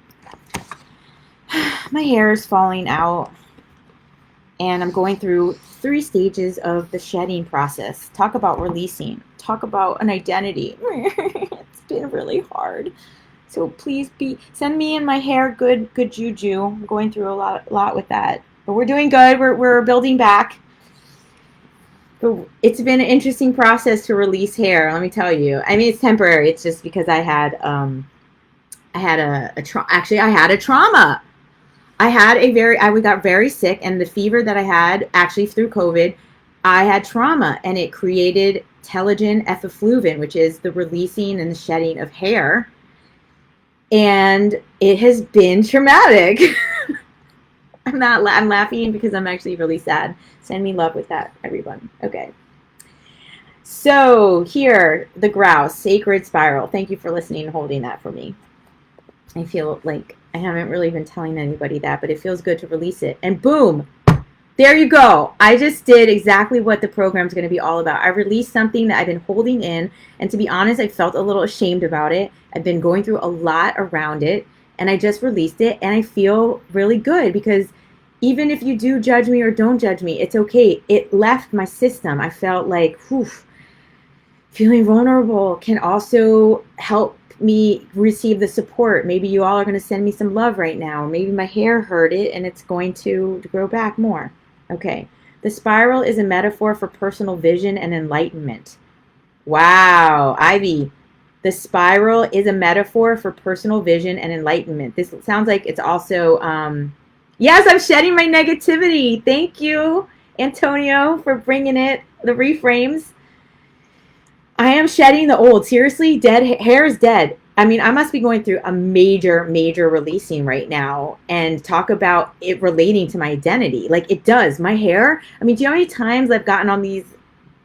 My hair is falling out, and I'm going through 3 stages of the shedding process. Talk about releasing. Talk about an identity. It's been really hard. So please send me and my hair good juju. I'm going through a lot with that. But we're doing good. We're building back. But it's been an interesting process to release hair, let me tell you. I mean, it's temporary. It's just because I had a trauma. I got very sick, and the fever that I had actually through COVID, I had trauma, and it created telogen effluvin, which is the releasing and the shedding of hair. And it has been traumatic. I'm laughing because I'm actually really sad. Send me love with that, everyone. Okay. So here, the grouse, Sacred Spiral. Thank you for listening and holding that for me. I feel like I haven't really been telling anybody that, but it feels good to release it. And boom, there you go. I just did exactly what the program's going to be all about. I released something that I've been holding in, and to be honest, I felt a little ashamed about it. I've been going through a lot around it, and I just released it, and I feel really good because even if you do judge me or don't judge me, it's okay. It left my system. I felt like, feeling vulnerable can also help me receive the support. Maybe you all are going to send me some love right now. Maybe my hair hurt it and it's going to grow back more. Okay. The spiral is a metaphor for personal vision and enlightenment. Wow. Ivy, the spiral is a metaphor for personal vision and enlightenment. This sounds like it's also Yes, I'm shedding my negativity. Thank you, Antonio, for bringing it. The reframes. I am shedding the old. Seriously, dead hair is dead. I mean, I must be going through a major, major releasing right now, and talk about it relating to my identity. Like it does. My hair. I mean, do you know how many times I've gotten on these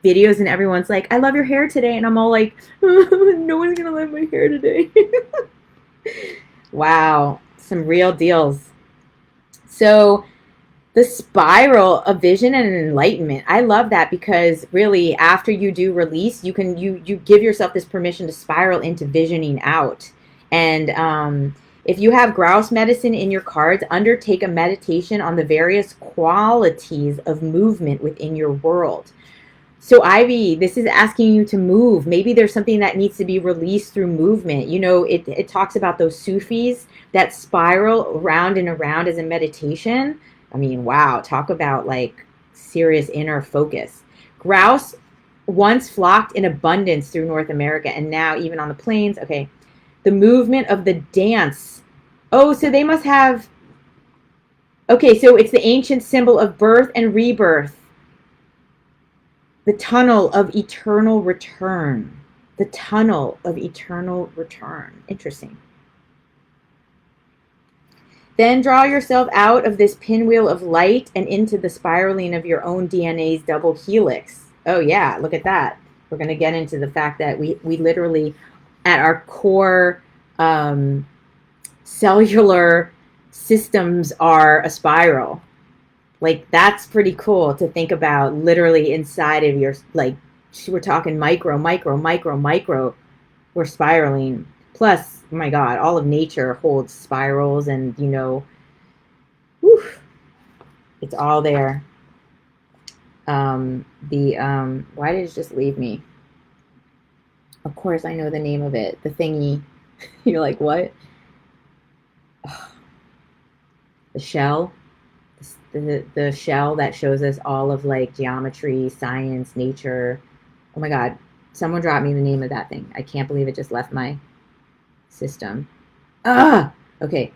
videos and everyone's like, I love your hair today. And I'm all like, no one's going to love my hair today. Wow. Some real deals. So the spiral of vision and enlightenment, I love that, because really after you do release, you give yourself this permission to spiral into visioning out. And if you have grouse medicine in your cards, undertake a meditation on the various qualities of movement within your world. So Ivy, this is asking you to move. Maybe there's something that needs to be released through movement. You know, it talks about those Sufis that spiral around and around as a meditation. I mean, wow, talk about like serious inner focus. Grouse once flocked in abundance through North America, and now even on the plains. Okay, the movement of the dance. Oh, so they must have, okay, so it's the ancient symbol of birth and rebirth. The tunnel of eternal return. The tunnel of eternal return. Interesting. Then draw yourself out of this pinwheel of light and into the spiraling of your own DNA's double helix. Oh yeah, look at that. We're going to get into the fact that we literally, at our core cellular systems, are a spiral. Like, that's pretty cool to think about, literally inside of your, like, we're talking micro, we're spiraling. Plus, oh my God, all of nature holds spirals, and, you know, whew, it's all there. Why did it just leave me? Of course, I know the name of it. The thingy. You're like, what? The shell. The shell that shows us all of like geometry, science, nature. Oh my God, someone dropped me the name of that thing. I can't believe it just left my system. Okay.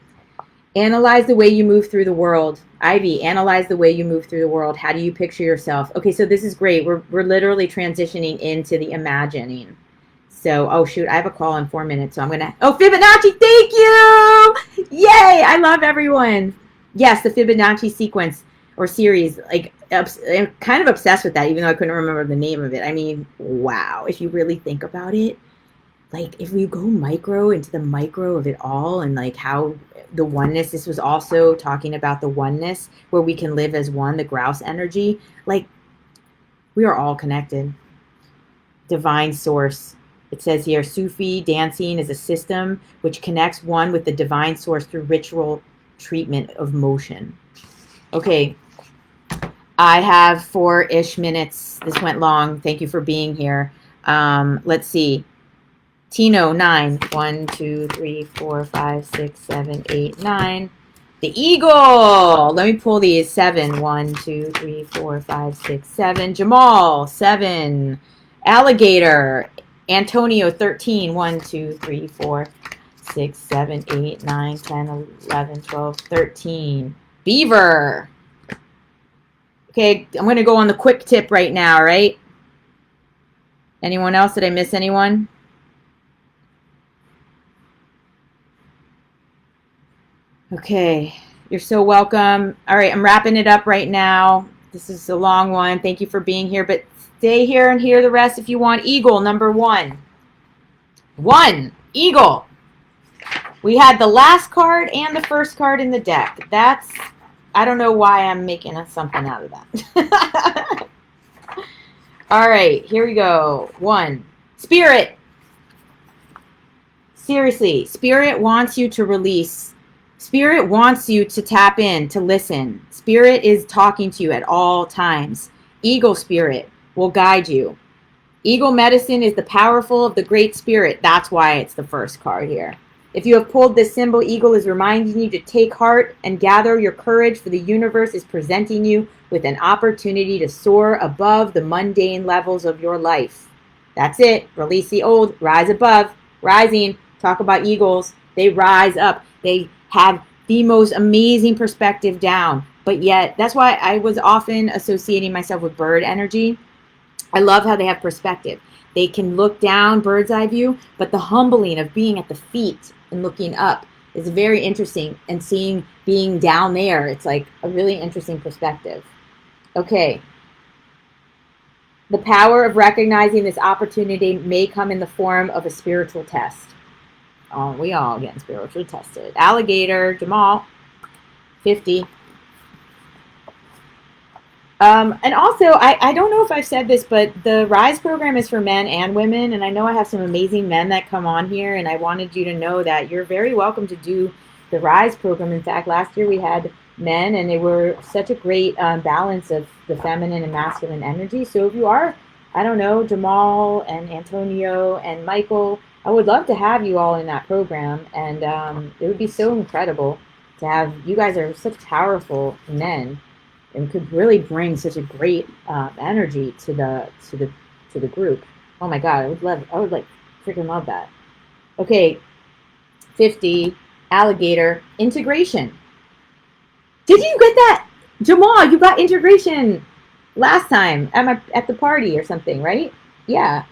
Analyze the way you move through the world. Ivy, analyze the way you move through the world. How do you picture yourself? Okay, so this is great. We're literally transitioning into the imagining. So, oh shoot, I have a call in 4 minutes, so I'm gonna, oh, Fibonacci, thank you! Yay, I love everyone. Yes, the Fibonacci sequence or series, like, I'm kind of obsessed with that, even though I couldn't remember the name of it. I mean, wow, if you really think about it, like, if we go micro into the micro of it all, and like how the oneness, this was also talking about the oneness where we can live as one, the grouse energy, like, we are all connected. Divine source. It says here, Sufi dancing is a system which connects one with the divine source through ritual treatment of motion. Okay, I have 4-ish minutes. This went long. Thank you for being here. Let's see. Tino, 9. 1, 2, 3, 4, 5, 6, 7, 8, 9. The eagle. Let me pull these. 7. 1, 2, 3, 4, 5, 6, 7. Jamal, 7. Alligator. Antonio, 13. 1, 2, 3, 4, 6, 7, 8, 9, 10, 11, 12, 13. Beaver. Okay, I'm going to go on the quick tip right now, right? Anyone else? Did I miss anyone? Okay, you're so welcome. All right, I'm wrapping it up right now. This is a long one. Thank you for being here, but stay here and hear the rest if you want. Eagle, number 1. 1, eagle. We had the last card and the first card in the deck. That's, I don't know why I'm making something out of that. All right, here we go. 1, spirit. Seriously, spirit wants you to release. Spirit wants you to tap in, to listen. Spirit is talking to you at all times. Eagle spirit will guide you. Eagle medicine is the powerful of the great spirit. That's why it's the first card here. If you have pulled this symbol, eagle is reminding you to take heart and gather your courage, for the universe is presenting you with an opportunity to soar above the mundane levels of your life. That's it. Release the old, rise above, rising. Talk about eagles. They rise up. They have the most amazing perspective down. But yet, that's why I was often associating myself with bird energy. I love how they have perspective. They can look down, bird's eye view, but the humbling of being at the feet and looking up is very interesting. And seeing being down there, it's like a really interesting perspective. Okay. The power of recognizing this opportunity may come in the form of a spiritual test. Oh, we all getting spiritually tested. Alligator, Jamal, 50. And also, I don't know if I've said this, but the Rise program is for men and women. And I know I have some amazing men that come on here. And I wanted you to know that you're very welcome to do the Rise program. In fact, last year we had men, and they were such a great balance of the feminine and masculine energy. So if you are, I don't know, Jamal and Antonio and Michael, I would love to have you all in that program. And it would be so incredible to have, you guys are such powerful men and could really bring such a great energy to the group. Oh my God, I would like freaking love that. Okay, 50, alligator, integration. Did you get that? Jamal, you got integration last time at the party or something, right? Yeah.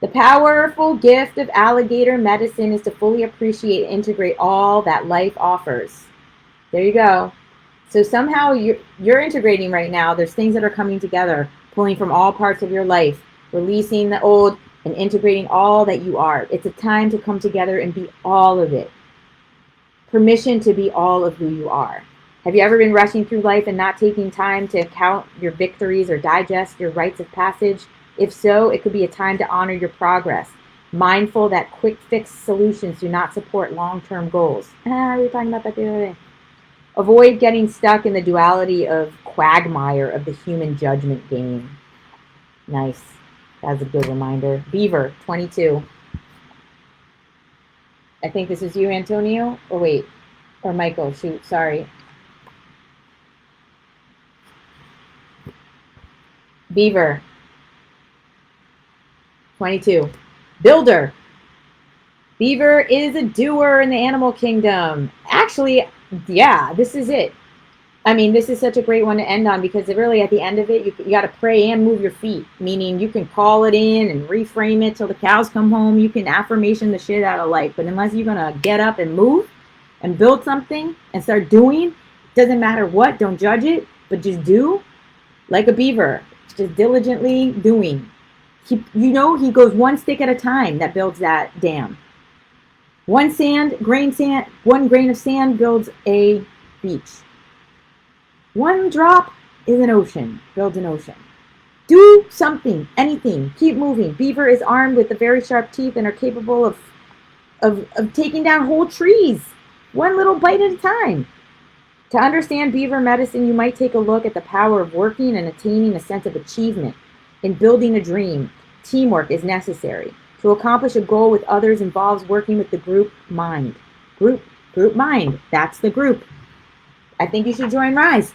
The powerful gift of alligator medicine is to fully appreciate and integrate all that life offers. There you go. So somehow you're integrating right now. There's things that are coming together, pulling from all parts of your life, releasing the old and integrating all that you are. It's a time to come together and be all of it. Permission to be all of who you are. Have you ever been rushing through life and not taking time to count your victories or digest your rites of passage? If so, it could be a time to honor your progress. Mindful that quick fix solutions do not support long-term goals. We were talking about that the other day. Avoid getting stuck in the duality of quagmire of the human judgment game. Nice. That's a good reminder. Beaver, 22. I think this is you, Antonio. Or wait. Or Michael. Shoot, sorry. Beaver, 22. Builder. Beaver is a doer in the animal kingdom. Actually, yeah, this is it. I mean, this is such a great one to end on because really at the end of it, you got to pray and move your feet, meaning you can call it in and reframe it till the cows come home. You can affirmation the shit out of life. But unless you're going to get up and move and build something and start doing, doesn't matter what, don't judge it, but just do like a beaver, just diligently doing. He goes one stick at a time that builds that dam. One grain of sand builds a beach. One drop is an ocean, builds an ocean. Do something, anything, keep moving. Beaver is armed with the very sharp teeth and are capable of taking down whole trees, one little bite at a time. To understand beaver medicine, you might take a look at the power of working and attaining a sense of achievement. In building a dream, teamwork is necessary. To accomplish a goal with others involves working with the group mind. Group mind, that's the group. I think you should join Rise.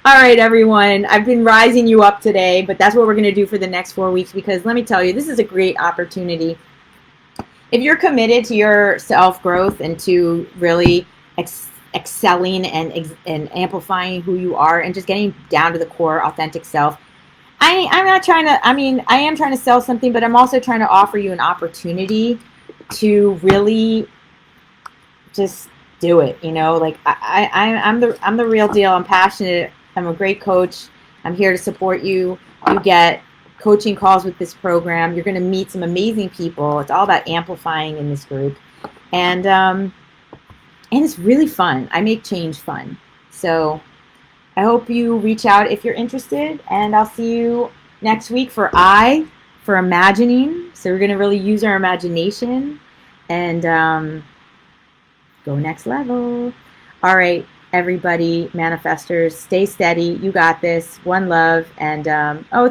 All right, everyone. I've been rising you up today, but that's what we're going to do for the next 4 weeks because let me tell you, this is a great opportunity. If you're committed to your self-growth and to really excelling and amplifying who you are and just getting down to the core authentic self, I'm not trying to, I am trying to sell something, but I'm also trying to offer you an opportunity to really just do it. Like I'm the real deal. I'm passionate. I'm a great coach. I'm here to support you. You get coaching calls with this program. You're going to meet some amazing people. It's all about amplifying in this group. And it's really fun. I make change fun. So I hope you reach out if you're interested, and I'll see you next week for imagining. So we're going to really use our imagination and go next level. All right, everybody, manifestors, stay steady. You got this. One love. And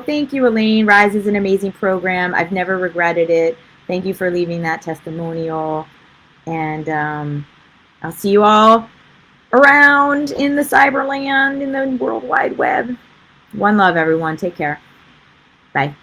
thank you, Elaine. Rise is an amazing program. I've never regretted it. Thank you for leaving that testimonial. And I'll see you all around in the cyberland, in the World Wide Web. One love, everyone. Take care. Bye.